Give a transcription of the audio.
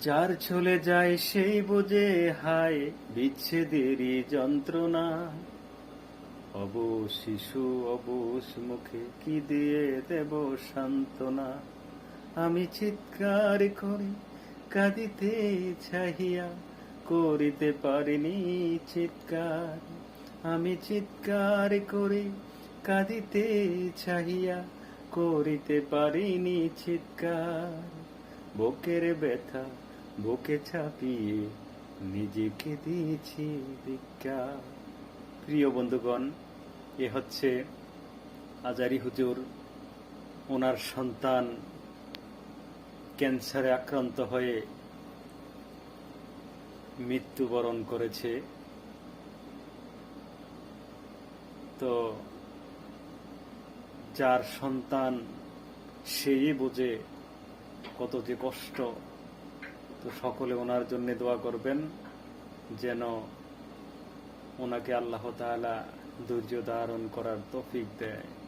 যার চলে যায় সেই বোঝে হায় বিচ্ছেদেরই যন্ত্রণা। অবশ শিশু অবশ মুখে কি দিয়ে দেব সান্ত্বনা। আমি চিৎকার করি কাঁদিতে চাহিয়া, করিতে পারিনি চিৎকার। আমি চিৎকার করি কাঁদিতে চাহিয়া, করিতে পারিনি চিৎকার। বুকের ব্যথা বুকে চাপিয়ে নিজেকে দিয়েছি ভিক্ষা। প্রিয় বন্ধুগণ, এ হচ্ছে আজারি হুজুর। ওনার সন্তান ক্যান্সারে আক্রান্ত হয়ে মৃত্যুবরণ করেছে। তো যার সন্তান সেই বোঝে কত যে কষ্ট। তো সকলে ওনার জন্য দোয়া করবেন যেন ওনাকে আল্লাহ তাআলা ধৈর্য ধারণ করার তৌফিক দেয়।